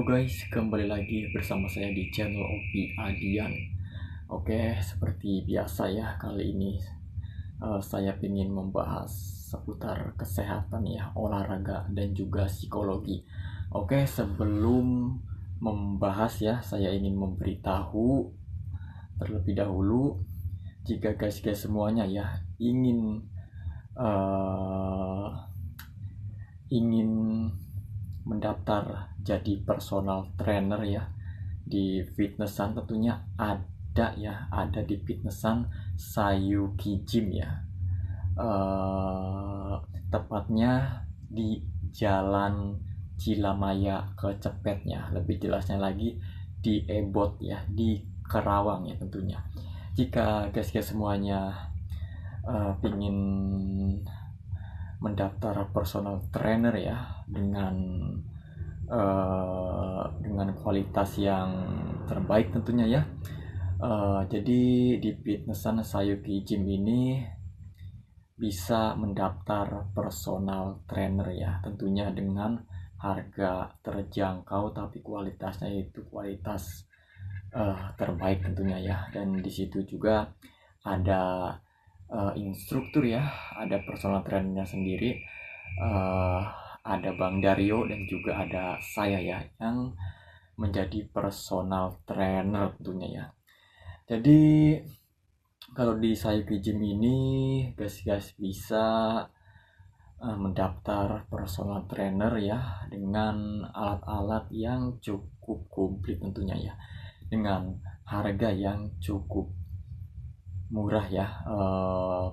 guys, kembali lagi bersama saya di channel Opi Adian. Oke, seperti biasa ya, kali ini saya ingin membahas seputar kesehatan ya, olahraga dan juga psikologi. Oke, sebelum membahas ya, saya ingin memberitahu terlebih dahulu jika guys semuanya ya ingin mendaftar jadi personal trainer ya di fitnessan, tentunya ada di fitnessan Sayuki Gym ya, tepatnya di Jalan Cilamaya Kecepetnya, lebih jelasnya lagi di Ebot ya, di Kerawang ya tentunya. Jika guys semuanya ingin mendaftar personal trainer ya dengan kualitas yang terbaik tentunya ya. Jadi di fitnessan Sayuki Gym ini bisa mendaftar personal trainer ya, tentunya dengan harga terjangkau tapi kualitasnya itu kualitas terbaik tentunya ya. Dan di situ juga ada instruktur ya, ada personal trainernya sendiri, ada Bang Dario dan juga ada saya ya yang menjadi personal trainer tentunya ya. Jadi kalau di Sayuki Gym ini guys bisa mendaftar personal trainer ya dengan alat-alat yang cukup komplit tentunya ya, dengan harga yang cukup murah ya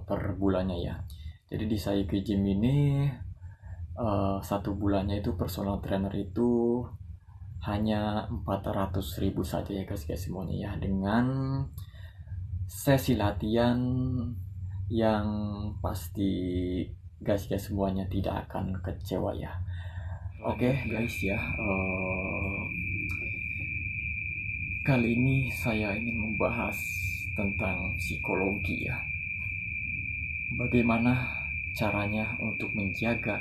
per bulannya ya. Jadi di Sayuki Gym ini satu bulannya itu personal trainer itu hanya 400.000 saja ya guys semuanya ya, dengan sesi latihan yang pasti guys semuanya tidak akan kecewa ya. Oke guys ya, kali ini saya ingin membahas tentang psikologi ya. Bagaimana caranya untuk menjaga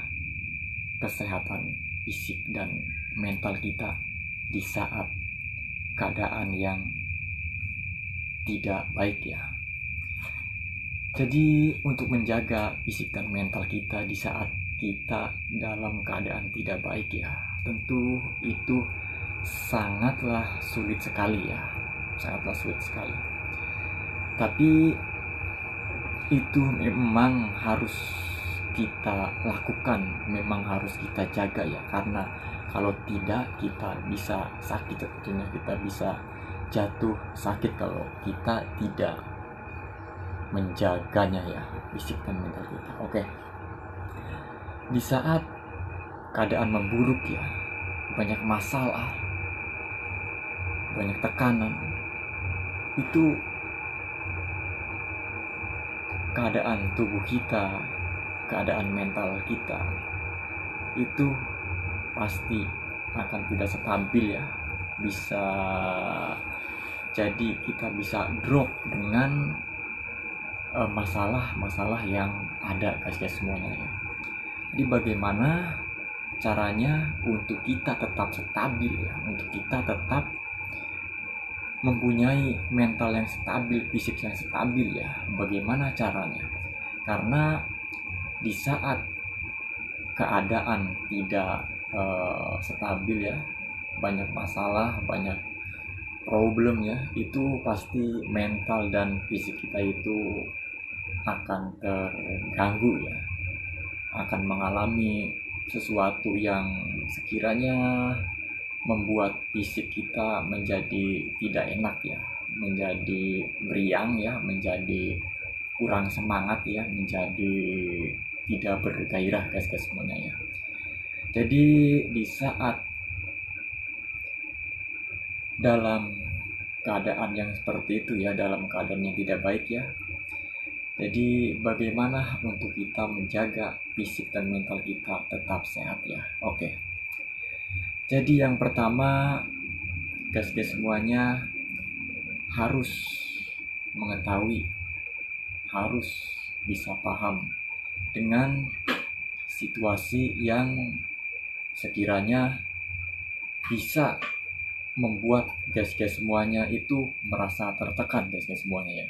kesehatan fisik dan mental kita di saat keadaan yang tidak baik ya. Jadi untuk menjaga fisik dan mental kita di saat kita dalam keadaan tidak baik ya, tentu itu sangatlah sulit sekali ya, sangatlah sulit sekali. Tapi itu memang harus kita lakukan, memang harus kita jaga ya, karena kalau tidak kita bisa sakit tentunya, kita bisa jatuh sakit kalau kita tidak menjaganya ya, fisik dan mental kita. Oke, di saat keadaan memburuk ya, banyak masalah, banyak tekanan, itu keadaan tubuh kita, keadaan mental kita itu pasti akan tidak stabil ya. Bisa jadi kita bisa drop dengan masalah-masalah yang ada guys semuanya ya. Jadi bagaimana caranya untuk kita tetap stabil ya, untuk kita tetap mempunyai mental yang stabil, fisik yang stabil ya. Bagaimana caranya? Karena di saat keadaan tidak stabil ya, banyak masalah, banyak problem ya, itu pasti mental dan fisik kita itu akan terganggu ya, akan mengalami sesuatu yang sekiranya membuat fisik kita menjadi tidak enak ya, menjadi meriang ya, menjadi kurang semangat ya, menjadi tidak bergairah guys semuanya ya. Jadi di saat dalam keadaan yang seperti itu ya, dalam keadaan yang tidak baik ya, jadi bagaimana untuk kita menjaga fisik dan mental kita tetap sehat ya. Oke, jadi yang pertama guys semuanya harus mengetahui, harus bisa paham dengan situasi yang sekiranya bisa membuat guys-guys semuanya itu merasa tertekan, guys-guys semuanya ya.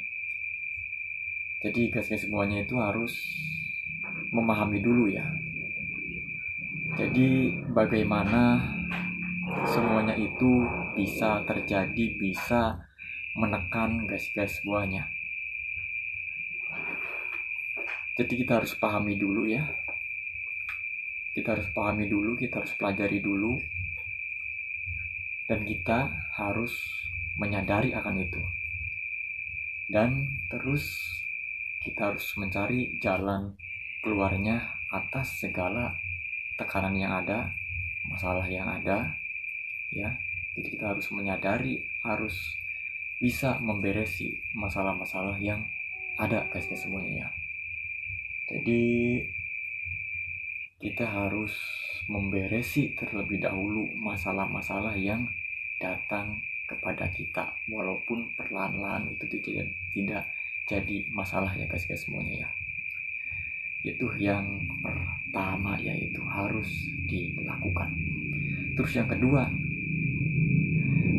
Jadi guys-guys semuanya itu harus memahami dulu ya. Jadi bagaimana semuanya itu bisa terjadi, bisa menekan guys-guys semuanya. Jadi kita harus pahami dulu ya. Kita harus pahami dulu, kita harus pelajari dulu. Dan kita harus menyadari akan itu. Dan terus kita harus mencari jalan keluarnya atas segala tekanan yang ada, masalah yang ada ya. Jadi kita harus menyadari, harus bisa memberesi masalah-masalah yang ada guys semuanya ya. Jadi kita harus memberesi terlebih dahulu masalah-masalah yang datang kepada kita, walaupun perlahan-lahan itu tidak jadi masalah ya guys semuanya ya. Itu yang pertama, yaitu harus dilakukan. Terus yang kedua,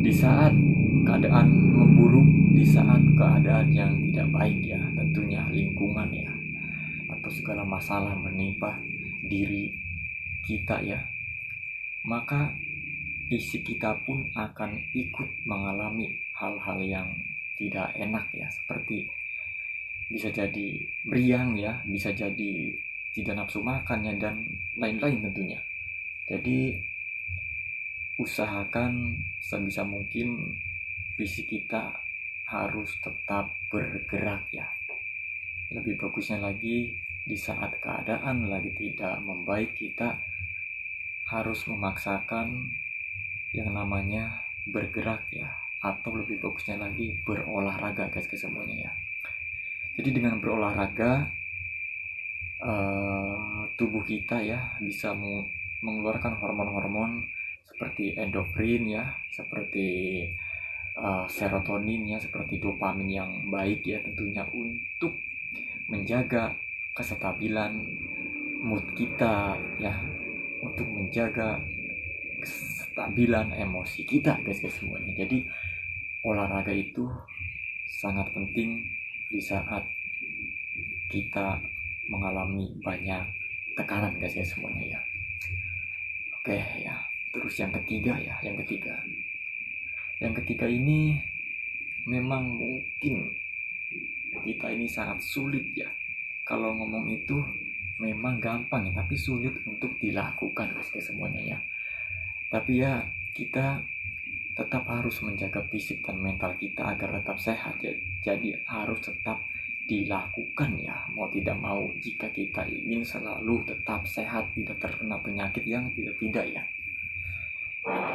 di saat keadaan memburuk, di saat keadaan yang tidak baik ya, tentunya lingkungan ya, atau segala masalah menimpa diri kita ya, maka fisik kita pun akan ikut mengalami hal-hal yang tidak enak ya, seperti bisa jadi meriang ya, bisa jadi tidak nafsu makannya, dan lain-lain tentunya. Jadi usahakan sebisa mungkin fisik kita harus tetap bergerak ya. Lebih bagusnya lagi, di saat keadaan lagi tidak membaik, kita harus memaksakan yang namanya bergerak ya, atau lebih bagusnya lagi berolahraga guys semuanya ya. Jadi dengan berolahraga tubuh kita ya bisa mengeluarkan hormon-hormon seperti endorfin ya, seperti serotonin ya, seperti dopamin yang baik ya, tentunya untuk menjaga kestabilan mood kita ya, untuk menjaga kestabilan emosi kita guys semuanya. Jadi olahraga itu sangat penting di saat kita mengalami banyak tekanan guys semuanya ya. Oke ya, terus yang ketiga ini memang mungkin kita ini sangat sulit ya. Kalau ngomong itu memang gampang ya, tapi sulit untuk dilakukan guys semuanya ya. Tapi ya kita tetap harus menjaga fisik dan mental kita agar tetap sehat ya. Jadi harus tetap dilakukan ya, mau tidak mau, jika kita ingin selalu tetap sehat, tidak terkena penyakit yang tidak ya.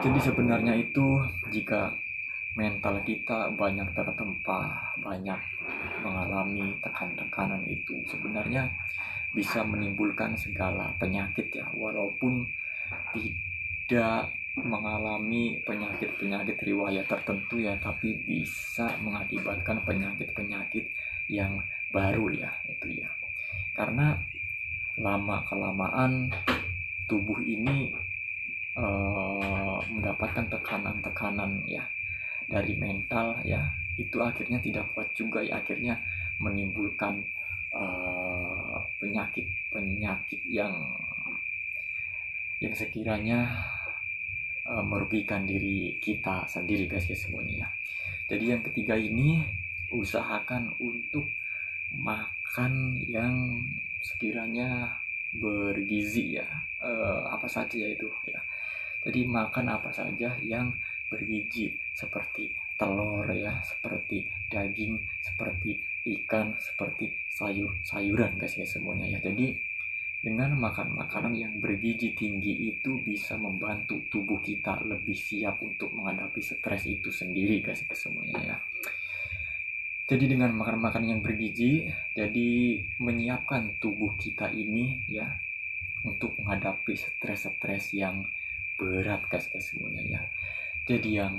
Jadi sebenarnya itu jika mental kita banyak tertempa, banyak mengalami tekanan-tekanan, itu sebenarnya bisa menimbulkan segala penyakit ya, walaupun tidak mengalami penyakit-penyakit riwayat tertentu ya, tapi bisa mengakibatkan penyakit-penyakit yang baru ya, itu ya. Karena lama-kelamaan tubuh ini mendapatkan tekanan-tekanan ya dari mental ya, itu akhirnya tidak kuat juga ya, akhirnya menimbulkan penyakit-penyakit yang sekiranya merugikan diri kita sendiri guys ya semuanya. Jadi yang ketiga ini, usahakan untuk makan yang sekiranya bergizi ya, apa saja ya itu ya. Jadi makan apa saja yang bergizi, seperti telur ya, seperti daging, seperti ikan, seperti sayur-sayuran guys ya semuanya ya. Jadi dengan makan makanan yang bergizi tinggi itu bisa membantu tubuh kita lebih siap untuk menghadapi stres itu sendiri guys semuanya ya. Jadi dengan makan makanan yang bergizi, jadi menyiapkan tubuh kita ini ya untuk menghadapi stres-stres yang berat guys semuanya ya. Jadi yang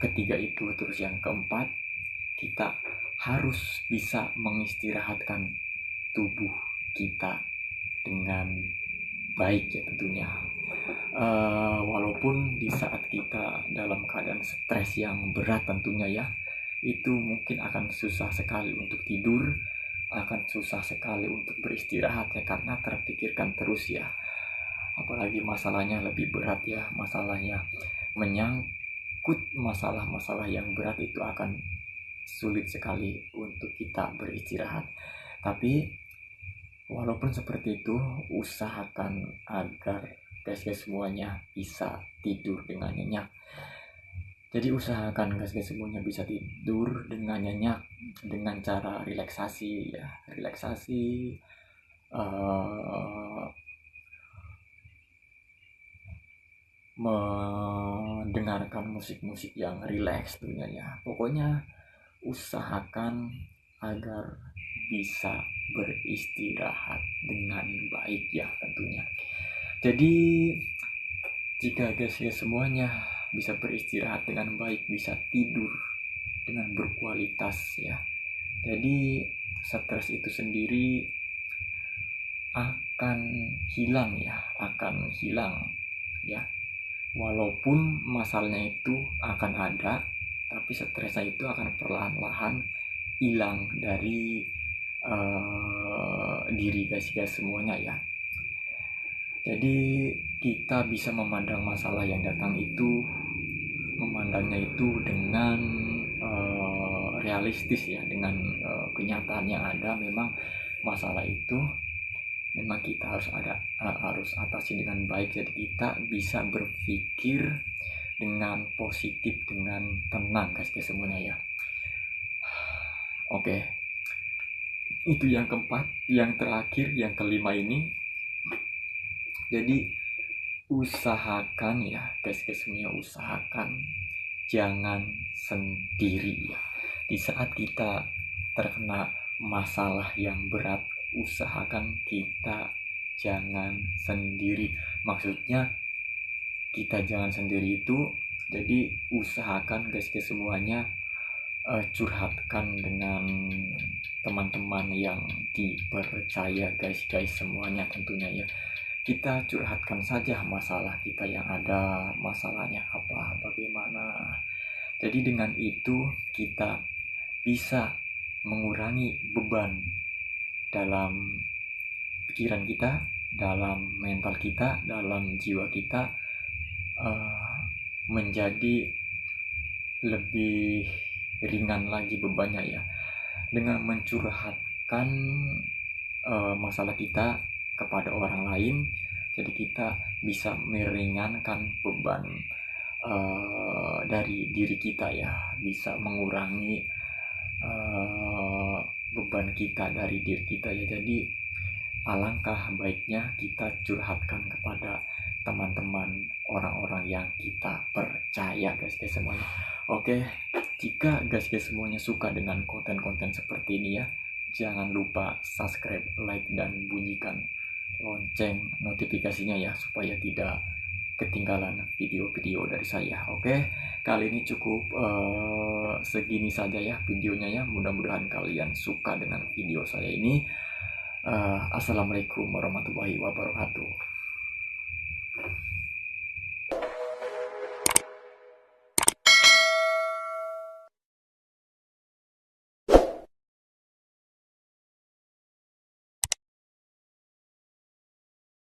ketiga itu. Terus yang keempat, kita harus bisa mengistirahatkan tubuh kita dengan baik ya tentunya. Walaupun di saat kita dalam keadaan stres yang berat tentunya ya, itu mungkin akan susah sekali untuk tidur, akan susah sekali untuk beristirahat ya, karena terpikirkan terus ya. Apalagi masalahnya lebih berat ya, masalahnya menyangkut masalah-masalah yang berat, itu akan sulit sekali untuk kita beristirahat. Tapi walaupun seperti itu, usahakan agar guys-guys semuanya bisa tidur dengan nyenyak. Jadi usahakan guys-guys semuanya bisa tidur dengan nyenyak dengan cara relaksasi ya, relaksasi, eh, mendengarkan musik-musik yang rileks tentunya ya. Pokoknya usahakan agar bisa beristirahat dengan baik ya tentunya. Jadi jika guys semuanya bisa beristirahat dengan baik, bisa tidur dengan berkualitas ya, jadi stres itu sendiri akan hilang ya, akan hilang ya. Walaupun masalahnya itu akan ada, tapi stresnya itu akan perlahan-lahan hilang dari diri guys semuanya ya. Jadi kita bisa memandang masalah yang datang itu, memandangnya itu dengan realistis ya, dengan kenyataan yang ada. Memang masalah itu memang kita harus atasi dengan baik. Jadi kita bisa berpikir dengan positif, dengan tenang guys semuanya ya. Oke, itu yang keempat. Yang terakhir, yang kelima ini, jadi usahakan ya guys semuanya, usahakan jangan sendiri ya. Di saat kita terkena masalah yang berat, usahakan kita jangan sendiri. Maksudnya kita jangan sendiri itu, jadi usahakan guys semuanya curhatkan dengan teman-teman yang dipercaya guys semuanya tentunya ya. Kita curhatkan saja masalah kita yang ada, masalahnya apa, bagaimana. Jadi dengan itu kita bisa mengurangi beban dalam pikiran kita, dalam mental kita, dalam jiwa kita, menjadi lebih ringan lagi bebannya ya, dengan mencurhatkan masalah kita kepada orang lain. Jadi kita bisa meringankan beban dari diri kita ya, bisa mengurangi beban kita dari diri kita ya. Jadi alangkah baiknya kita curhatkan kepada teman-teman, orang-orang yang kita percaya guys semuanya. Oke, jika guys semuanya suka dengan konten-konten seperti ini ya, jangan lupa subscribe, like, dan bunyikan lonceng notifikasinya ya, supaya tidak ketinggalan video-video dari saya. Oke, kali ini cukup segini saja ya videonya ya. Mudah-mudahan kalian suka dengan video saya ini. Assalamualaikum warahmatullahi wabarakatuh.